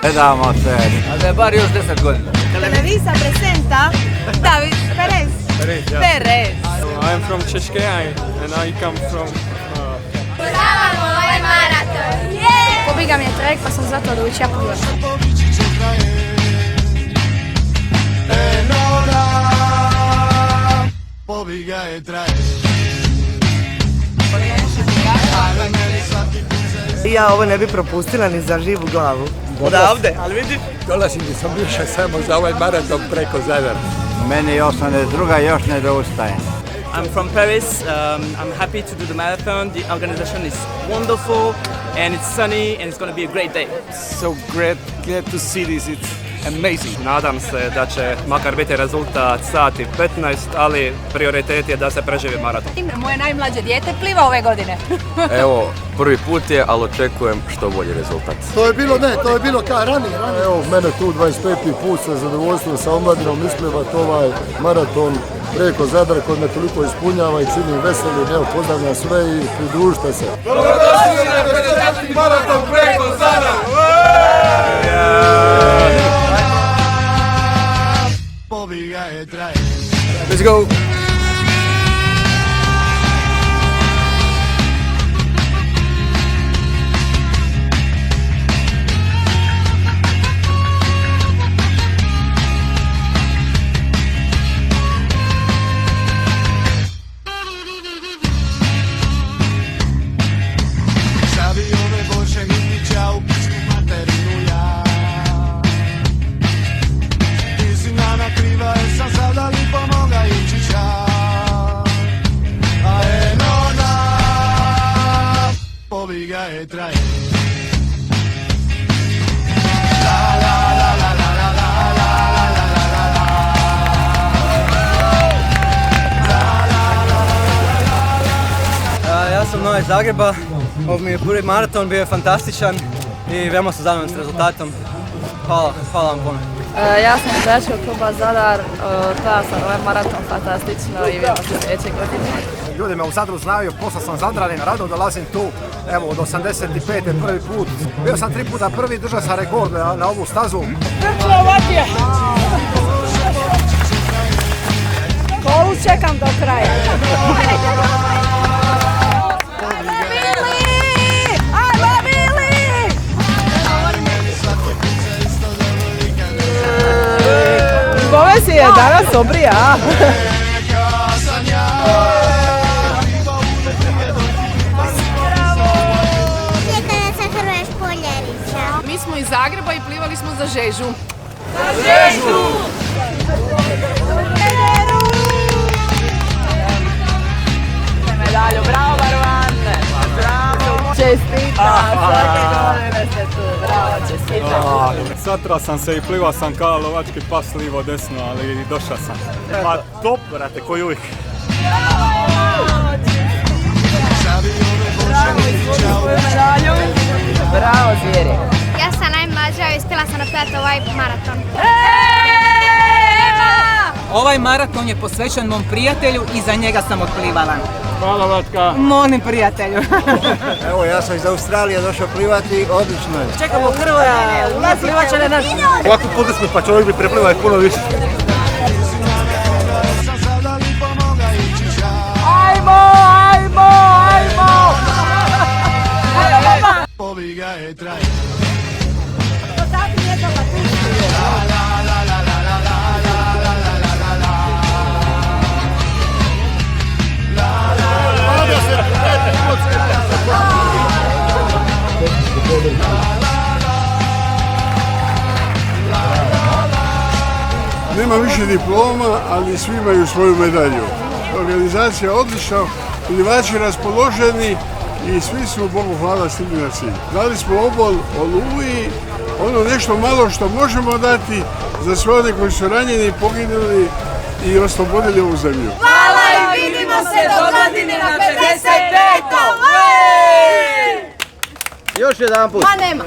Gledamo se. A da je bar još 10 godina. Televisa presenta David Perez. Perez. I'm from Češke and I come from... Podržavamo ovaj maraton! Pobiga mi je trajek pa sam zato odlučila pogledati. Pobiga je trajek. Ja ovo ne bi propustila ni za živu glavu. Odavde, ali vidiš? Dolazim gdje sam više samo za ovaj maraton preko Zadar. Meni je 82. još ne doustajem. I'm from Paris. I'm happy to do the marathon. The organization is wonderful and it's sunny and it's going to be a great day. So glad to see this, it's amazing. Nadam se da će makar biti rezultat sat i 15, ali prioritet je da se preživi maraton. Moje najmlađe dijete pliva ove godine. Evo, prvi put je, ali očekujem što bolji rezultat. To je bilo kao ranije. Evo, mene tu 25. put sa zadovoljstvom sa omladinom isplivati ovaj maraton preko Zadra koji me toliko ispunjava i čini veselim. Evo, pozdravljam sve i pridružite se. Dobrodošli na 50. maraton preko Zadra! Pobiga je trajek. Let's go! Pobiga je trajek. Ja sam Nova iz Zagreba. Ovo mi je prvi maraton, bio je fantastičan i veoma sam zadovoljan s rezultatom. Hvala vam puno. Ja sam iz Navijačkog kluba Zadar, tada sam ovaj maraton fantastično i vidimo se sljedeće godine. Ljudi me u Zadru znaju, posla sam Zadranin, rado dolazim tu, evo od 85. prvi put. Bio sam 3 puta prvi, držao sam rekord na ovu stazu. Kolu čekam do kraja. Bove si je danas obrija. Mi smo iz Zagreba i plivali smo za Žežu. Medalju, bravo Barvante! Bravo! Čestitam, svake godine ste tu, bravo, čestitam. Satra sam se i plivao sam kao lovački pas livo desno, ali došao sam. Pa top, brate, koji uvijek. Bravo, izvuči svoju medalju. Bravo, zvijeri. Ja sam najmlađa i uspjela sam napraviti ovaj maraton. Ovaj maraton je posvećen mom prijatelju i za njega sam otplivala. Hvala, Vatka. Molim prijatelju. Evo, ja sam iz Australije došao plivati, odlično je. Čekamo Hrvoja, plivat će na nas. Ovako podesno, pa čovjek bi preplivao i puno više. Ajmo! Pobiga je trajek. Nema više diploma, ali svi imaju svoju medalju. Organizacija je odlična, plivači raspoloženi i svi su, Bogu hvala, stigli na cilj. Dali smo obol Oluji, ono nešto malo što možemo dati za sve one koji su ranjeni, poginuli i oslobodili ovu zemlju. Hvala i vidimo se do godine na 55. Još jedan put. Ma nema.